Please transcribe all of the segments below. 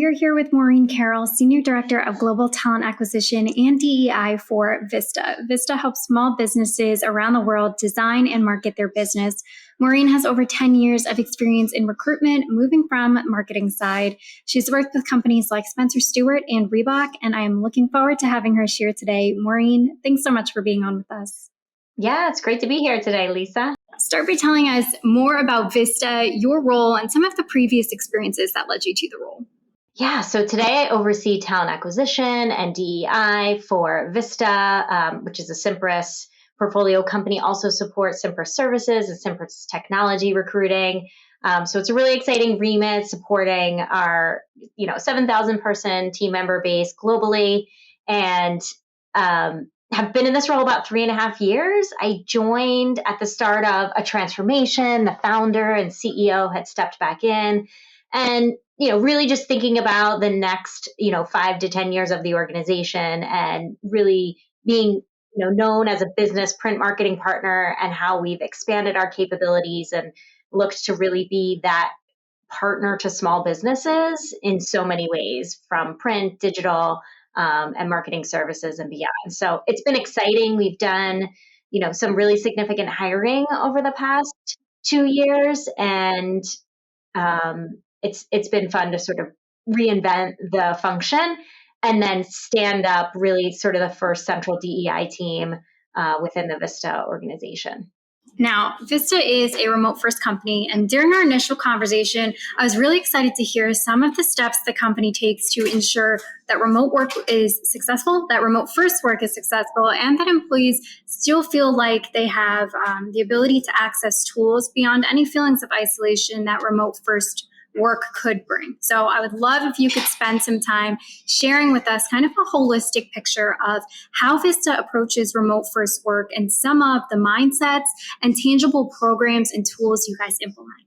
we are here with Maureen Carroll, Senior Director of Global Talent Acquisition and DEI for Vista. Vista helps small businesses around the world design and market their business. Maureen has over 10 years of experience in recruitment, moving from marketing side. She's worked with companies like Spencer Stuart and Reebok, and I am looking forward to having her share today. Maureen, thanks so much for being on with us. Yeah, it's great to be here today, Lisa. Start by telling us more about Vista, your role, and some of the previous experiences that led you to the role. Yeah, so today I oversee talent acquisition and DEI for Vista, which is a Cimpress portfolio company, also supports Cimpress services and Cimpress technology recruiting. So it's a really exciting remit supporting our 7,000 person team member base globally, and have been in this role about 3.5 years. I joined at the start of a transformation. The founder and CEO had stepped back in, and really just thinking about the next 5 to 10 years of the organization, and really being known as a business print marketing partner, and how we've expanded our capabilities and looked to really be that partner to small businesses in so many ways, from print, digital, and marketing services and beyond. So it's been exciting. We've done, some really significant hiring over the past 2 years, and it's been fun to sort of reinvent the function and then stand up really sort of the first central DEI team within the Vista organization. Now, Vista is a remote-first company, and during our initial conversation, I was really excited to hear some of the steps the company takes to ensure that remote work is successful, that remote-first work is successful, and that employees still feel like they have the ability to access tools beyond any feelings of isolation that remote-first work could bring. So I would love if you could spend some time sharing with us kind of a holistic picture of how Vista approaches remote first work and some of the mindsets and tangible programs and tools you guys implement.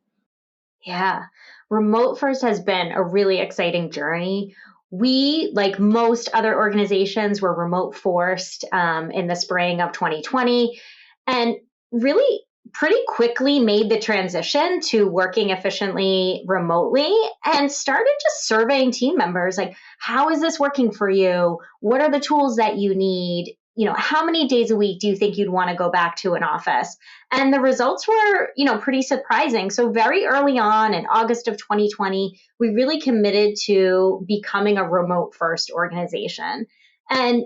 Yeah, remote first has been a really exciting journey. We, like most other organizations, were remote forced in the spring of 2020, and really pretty quickly made the transition to working efficiently remotely, and started just surveying team members, like, how is this working for you? What are the tools that you need? How many days a week do you think you'd want to go back to an office? And the results were, pretty surprising. So very early on in August of 2020, we really committed to becoming a remote first organization. And,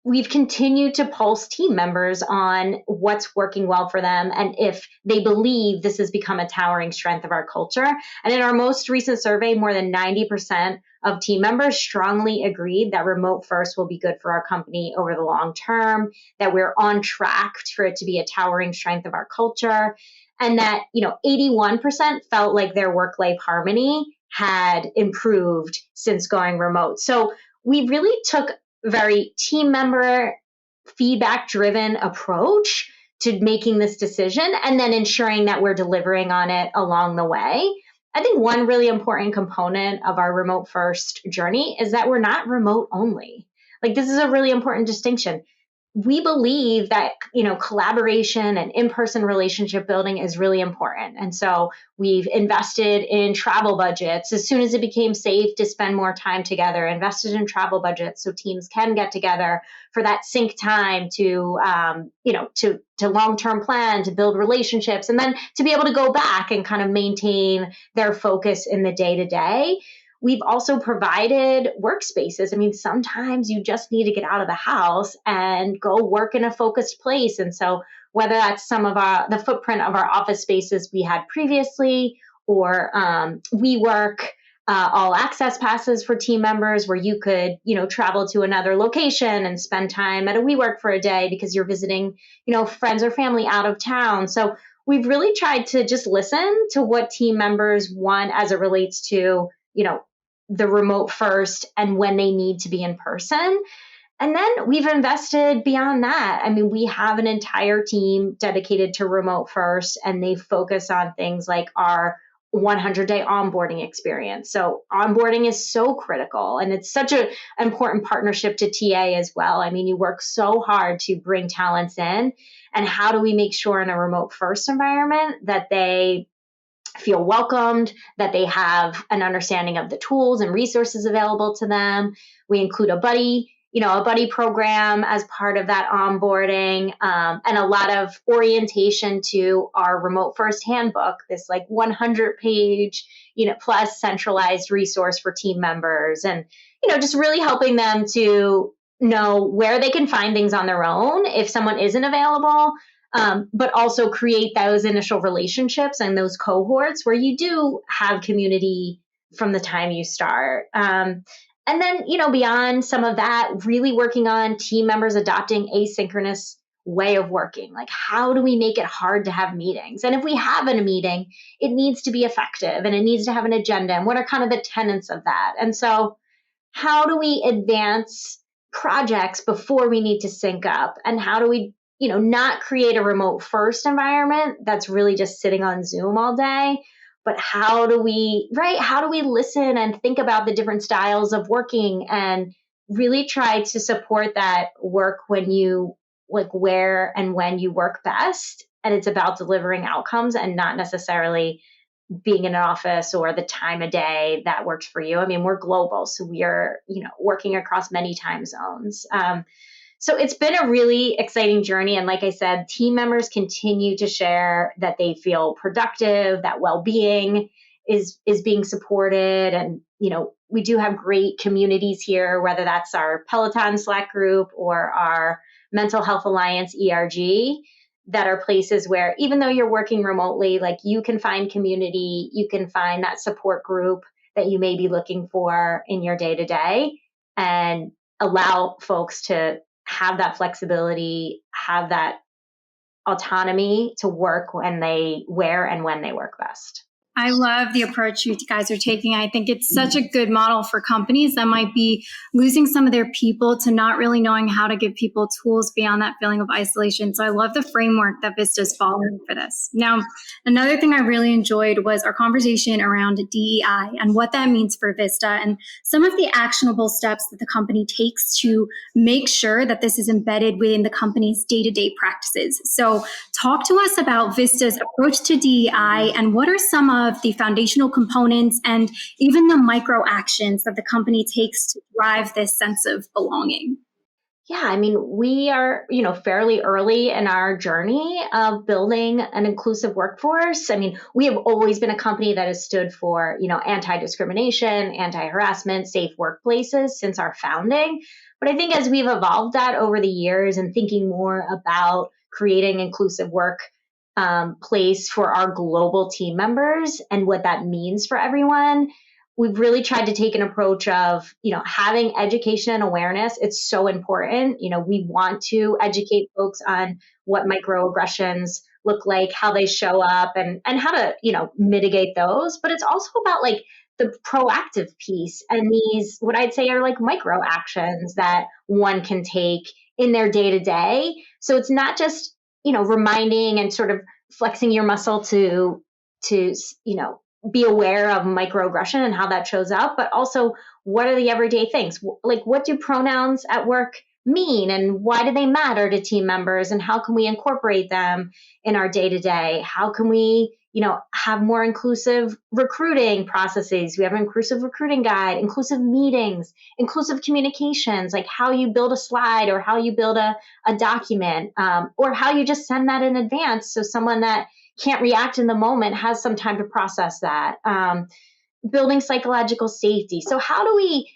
we've continued to pulse team members on what's working well for them, and if they believe this has become a towering strength of our culture. And in our most recent survey, more than 90% of team members strongly agreed that remote first will be good for our company over the long term, that we're on track for it to be a towering strength of our culture, and that 81% felt like their work-life harmony had improved since going remote. So we really took very team member feedback driven approach to making this decision, and then ensuring that we're delivering on it along the way. I think one really important component of our remote first journey is that we're not remote only. Like, this is a really important distinction. We believe that, collaboration and in-person relationship building is really important. And so we've invested in travel budgets as soon as it became safe to spend more time together, invested in travel budgets so teams can get together for that sync time to long-term plan, to build relationships, and then to be able to go back and kind of maintain their focus in the day-to-day. We've also provided workspaces. I mean, sometimes you just need to get out of the house and go work in a focused place. And so whether that's some of the footprint of our office spaces we had previously, or WeWork, all access passes for team members where you could, travel to another location and spend time at a WeWork for a day because you're visiting, friends or family out of town. So we've really tried to just listen to what team members want as it relates to, the remote first and when they need to be in person. And then we've invested beyond that. I mean, we have an entire team dedicated to remote first, and they focus on things like our 100-day onboarding experience. So onboarding is so critical, and it's such an important partnership to TA as well. I mean, you work so hard to bring talents in, and how do we make sure in a remote first environment that they feel welcomed, that they have an understanding of the tools and resources available to them. We include a buddy program as part of that onboarding, and a lot of orientation to our remote first handbook, this like 100-page, plus centralized resource for team members, and, just really helping them to know where they can find things on their own if someone isn't available, but also create those initial relationships and those cohorts where you do have community from the time you start. And then, beyond some of that, really working on team members adopting asynchronous way of working. Like, how do we make it hard to have meetings? And if we have a meeting, it needs to be effective and it needs to have an agenda. And what are kind of the tenets of that? And so how do we advance projects before we need to sync up? And how do we, not create a remote first environment that's really just sitting on Zoom all day? But how do we listen and think about the different styles of working and really try to support that work when you, like, where and when you work best? And it's about delivering outcomes and not necessarily being in an office or the time of day that works for you. I mean, we're global, so we are, working across many time zones. So it's been a really exciting journey. And like I said, team members continue to share that they feel productive, that well-being is being supported. And, we do have great communities here, whether that's our Peloton Slack group or our Mental Health Alliance ERG, that are places where even though you're working remotely, like, you can find community, you can find that support group that you may be looking for in your day-to-day, and allow folks to have that flexibility, have that autonomy to work where and when they work best. I love the approach you guys are taking. I think it's such a good model for companies that might be losing some of their people to not really knowing how to give people tools beyond that feeling of isolation. So I love the framework that Vista is following for this. Now, another thing I really enjoyed was our conversation around DEI and what that means for Vista and some of the actionable steps that the company takes to make sure that this is embedded within the company's day-to-day practices. So talk to us about Vista's approach to DEI and what are some of the foundational components and even the micro actions that the company takes to drive this sense of belonging. Yeah, I mean, we are, fairly early in our journey of building an inclusive workforce. I mean, we have always been a company that has stood for, anti-discrimination, anti-harassment, safe workplaces since our founding. But I think as we've evolved that over the years and thinking more about creating inclusive work place for our global team members and what that means for everyone, we've really tried to take an approach of, having education and awareness. It's so important. We want to educate folks on what microaggressions look like, how they show up, and how to, mitigate those. But it's also about like the proactive piece and these, what I'd say are like micro actions that one can take in their day to day. So it's not just, reminding and sort of flexing your muscle to be aware of microaggression and how that shows up, but also what are the everyday things? Like, what do pronouns at work mean and why do they matter to team members, and how can we incorporate them in our day-to-day? How can we, have more inclusive recruiting processes? We have an inclusive recruiting guide, inclusive meetings, inclusive communications, like how you build a slide or how you build a document, or how you just send that in advance so someone that can't react in the moment has some time to process that. Building psychological safety. So how do we,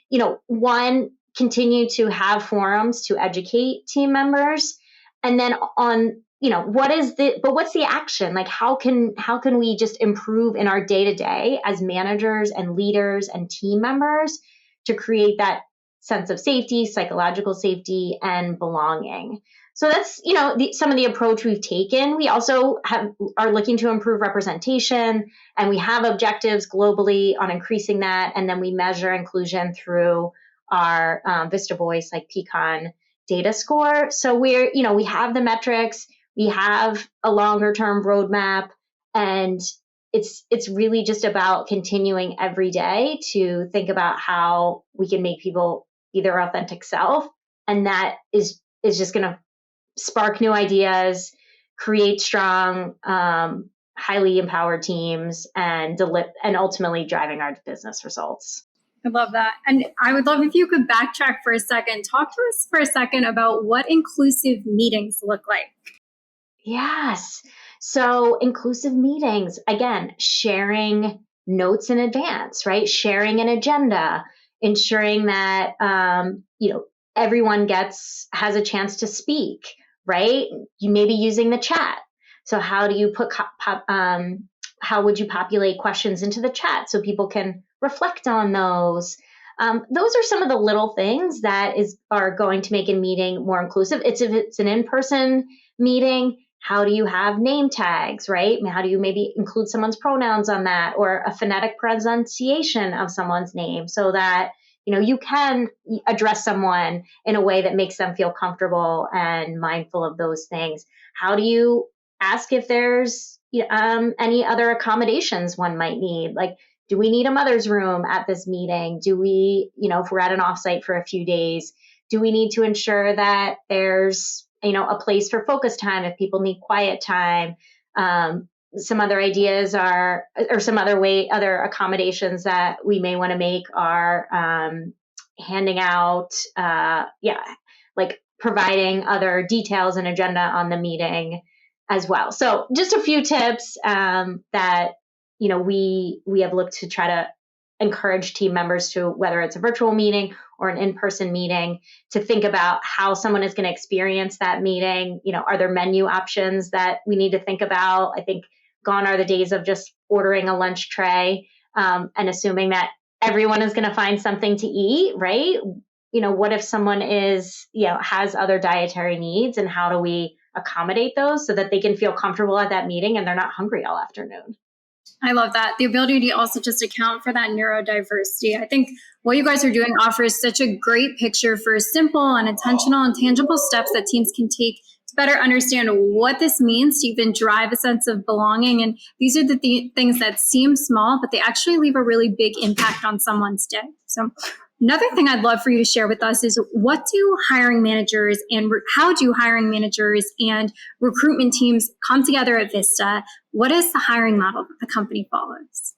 one, continue to have forums to educate team members, and then on, what's the action? Like, how can we just improve in our day to day as managers and leaders and team members to create that sense of safety, psychological safety, and belonging? So that's, some of the approach we've taken. We also are looking to improve representation, and we have objectives globally on increasing that. And then we measure inclusion through our Vista Voice, like Pecan data score. So we have the metrics, we have a longer term roadmap, and it's really just about continuing every day to think about how we can make people be their authentic self. And that is just going to spark new ideas, create strong highly empowered teams and ultimately driving our business results. I love that. And I would love if you could backtrack for a second. Talk to us for a second about what inclusive meetings look like. Yes. So inclusive meetings, again, sharing notes in advance, right? Sharing an agenda, ensuring that, everyone has a chance to speak, right? You may be using the chat. So how do you how would you populate questions into the chat so people can reflect on those? Those are some of the little things that are going to make a meeting more inclusive. If it's an in-person meeting, how do you have name tags, right? How do you maybe include someone's pronouns on that, or a phonetic pronunciation of someone's name, so that you can address someone in a way that makes them feel comfortable and mindful of those things? How do you ask if there's any other accommodations one might need? Like, do we need a mother's room at this meeting? Do we, if we're at an offsite for a few days, do we need to ensure that there's a place for focus time if people need quiet time? Some other ideas are, or some other accommodations that we may want to make are handing out, like providing other details and agenda on the meeting as well. So just a few tips that we have looked to try to encourage team members to, whether it's a virtual meeting or an in-person meeting, to think about how someone is going to experience that meeting. Are there menu options that we need to think about? I think gone are the days of just ordering a lunch tray and assuming that everyone is going to find something to eat, right? What if someone has other dietary needs, and how do we accommodate those so that they can feel comfortable at that meeting and they're not hungry all afternoon? I love that. The ability to also just account for that neurodiversity. I think what you guys are doing offers such a great picture for simple and intentional and tangible steps that teams can take to better understand what this means to even drive a sense of belonging. And these are the things that seem small, but they actually leave a really big impact on someone's day. So another thing I'd love for you to share with us is, what do hiring managers and how do hiring managers and recruitment teams come together at Vista? What is the hiring model that the company follows?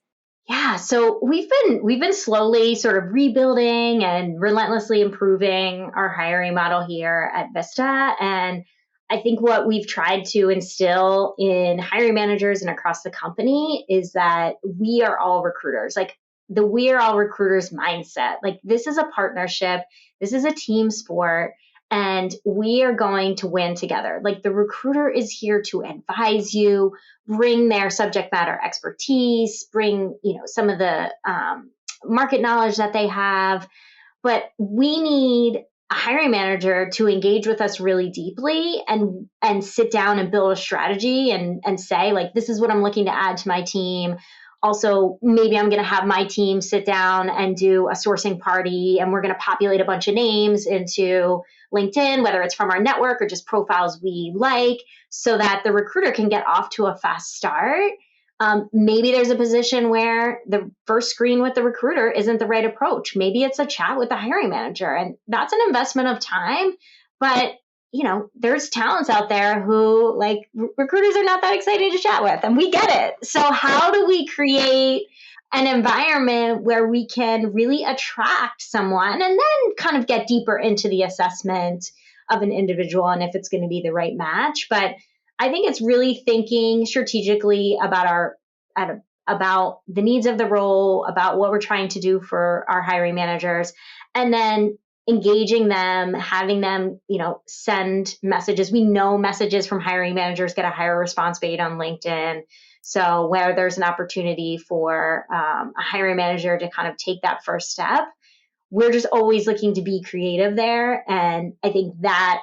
Yeah, so we've been slowly sort of rebuilding and relentlessly improving our hiring model here at Vista. And I think what we've tried to instill in hiring managers and across the company is that we are all recruiters. Like, the we are all recruiters mindset. Like, this is a partnership, this is a team sport, and we are going to win together. Like, the recruiter is here to advise you, bring their subject matter expertise, bring some of the market knowledge that they have, but we need a hiring manager to engage with us really deeply and sit down and build a strategy and say, like, this is what I'm looking to add to my team. Also, maybe I'm going to have my team sit down and do a sourcing party, and we're going to populate a bunch of names into LinkedIn, whether it's from our network or just profiles we like, so that the recruiter can get off to a fast start. Maybe there's a position where the first screen with the recruiter isn't the right approach. Maybe it's a chat with the hiring manager, and that's an investment of time. But there's talents out there who, like, recruiters are not that excited to chat with, and we get it. So how do we create an environment where we can really attract someone, and then kind of get deeper into the assessment of an individual and if it's going to be the right match? But I think it's really thinking strategically about about the needs of the role, about what we're trying to do for our hiring managers, and then engaging them, having them, send messages. We know messages from hiring managers get a higher response rate on LinkedIn. So where there's an opportunity for a hiring manager to kind of take that first step, we're just always looking to be creative there. And I think that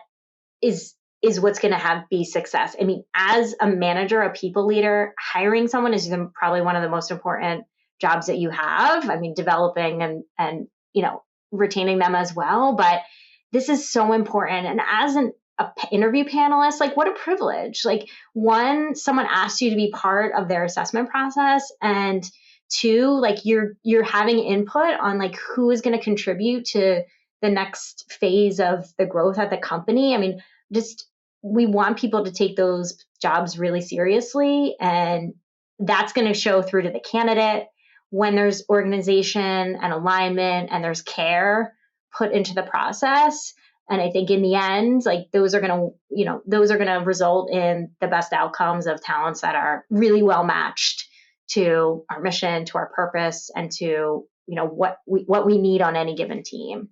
is what's going to be success. I mean, as a manager, a people leader, hiring someone is probably one of the most important jobs that you have. I mean, developing and retaining them as well. But this is so important. And as an interview panelist, like, what a privilege. Like, one, someone asked you to be part of their assessment process, and two, like, you're having input on, like, who is going to contribute to the next phase of the growth at the company. I mean, we want people to take those jobs really seriously, and that's going to show through to the candidate when there's organization and alignment and there's care put into the process. And I think in the end, like those are going to result in the best outcomes of talents that are really well matched to our mission, to our purpose, and to, what we need on any given team.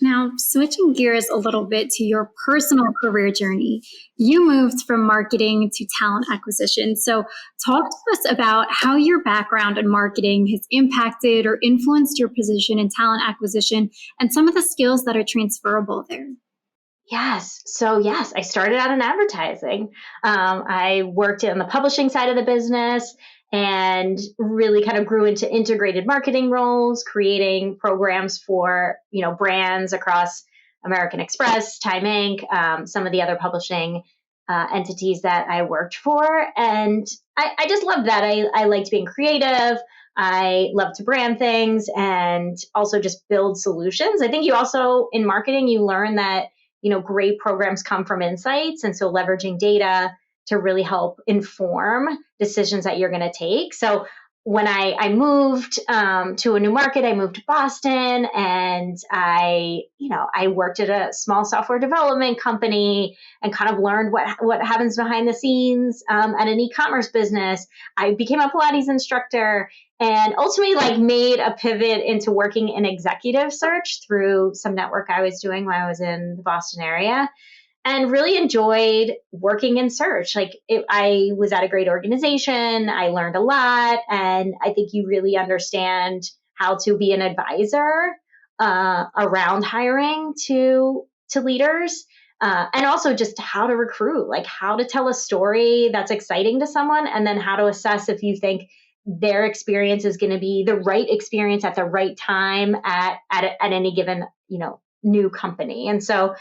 Now, switching gears a little bit to your personal career journey, you moved from marketing to talent acquisition. So talk to us about how your background in marketing has impacted or influenced your position in talent acquisition and some of the skills that are transferable there. Yes. So yes, I started out in advertising. I worked on the publishing side of the business and really kind of grew into integrated marketing roles, creating programs for, brands across American Express, Time Inc., some of the other publishing entities that I worked for. And I just loved that. I liked being creative. I love to brand things and also just build solutions. I think you also, in marketing, you learn that great programs come from insights. And so leveraging data to really help inform decisions that you're going to take. So when I moved to a new market, I moved to Boston, and I worked at a small software development company and kind of learned what happens behind the scenes at an e-commerce business. I became a Pilates instructor and ultimately made a pivot into working in executive search through some network I was doing when I was in the Boston area. And really enjoyed working in search. I was at a great organization. I learned a lot. And I think you really understand how to be an advisor around hiring to leaders. And also just how to recruit, how to tell a story that's exciting to someone, and then how to assess if you think their experience is going to be the right experience at the right time at any given, new company. And so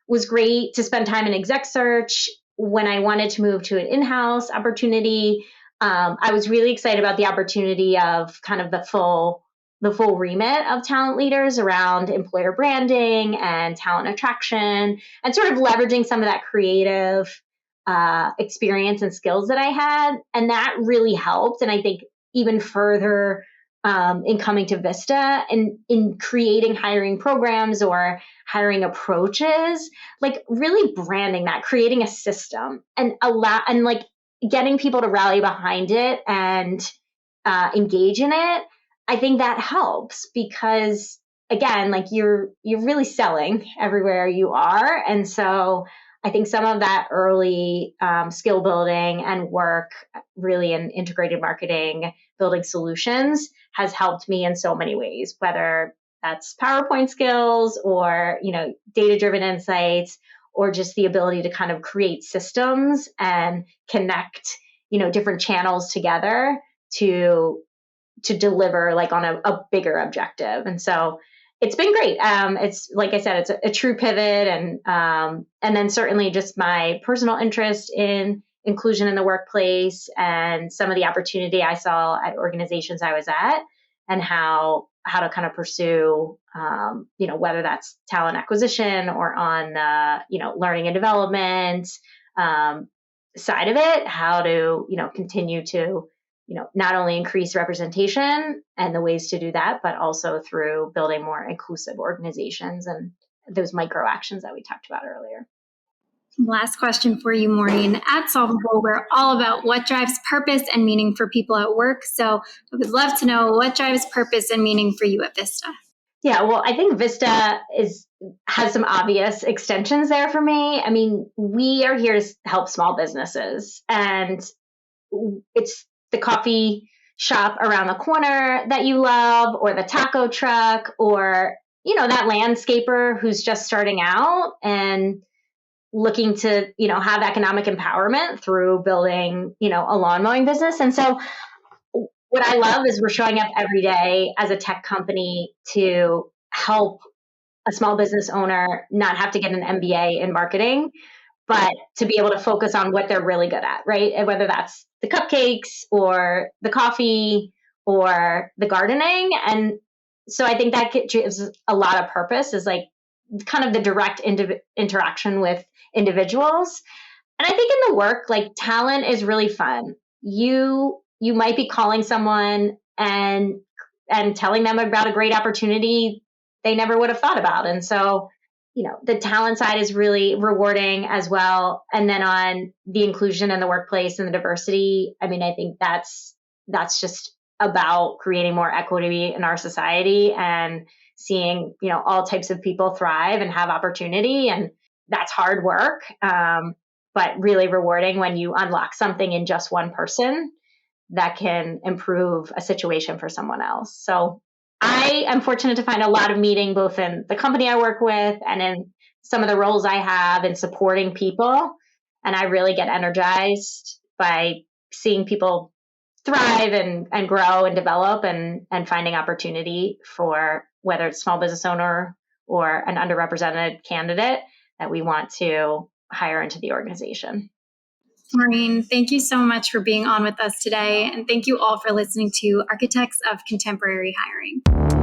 was great to spend time in exec search. When I wanted to move to an in-house opportunity, I was really excited about the opportunity of kind of the full remit of talent leaders around employer branding and talent attraction, and sort of leveraging some of that creative experience and skills that I had. And that really helped. And I think even further in coming to Vista and in creating hiring programs or hiring approaches, really branding that, creating a system and getting people to rally behind it and engage in it. I think that helps because, again, you're really selling everywhere you are. And so I think some of that early skill building and work really in integrated marketing, building solutions, has helped me in so many ways, whether that's PowerPoint skills or, data-driven insights, or just the ability to kind of create systems and connect, different channels together to deliver on a bigger objective. And so it's been great. It's like I said, it's a true pivot, and then certainly just my personal interest in inclusion in the workplace and some of the opportunity I saw at organizations I was at, and how to kind of pursue, whether that's talent acquisition or on the, learning and development side of it, how to, continue to, not only increase representation and the ways to do that, but also through building more inclusive organizations and those micro actions that we talked about earlier. Last question for you, Maureen. At Solvable, we're all about what drives purpose and meaning for people at work. So I would love to know what drives purpose and meaning for you at Vista. Yeah, well, I think Vista has some obvious extensions there for me. I mean, we are here to help small businesses, and it's the coffee shop around the corner that you love, or the taco truck, or, that landscaper who's just starting out and looking to, have economic empowerment through building, a lawn mowing business. And so what I love is we're showing up every day as a tech company to help a small business owner not have to get an MBA in marketing, but to be able to focus on what they're really good at, right? And whether that's the cupcakes or the coffee or the gardening. And so I think that gives a lot of purpose, is kind of the direct interaction with individuals. And I think in the work, talent is really fun. You you might be calling someone and telling them about a great opportunity they never would have thought about. And so, the talent side is really rewarding as well. And then on the inclusion in the workplace and the diversity, I mean, I think that's just about creating more equity in our society and seeing, all types of people thrive and have opportunity. And that's hard work, but really rewarding when you unlock something in just one person that can improve a situation for someone else. So I am fortunate to find a lot of meaning both in the company I work with and in some of the roles I have in supporting people. And I really get energized by seeing people thrive and grow and develop and finding opportunity for whether it's small business owner or an underrepresented candidate that we want to hire into the organization. Maureen, thank you so much for being on with us today. And thank you all for listening to Architects of Contemporary Hiring.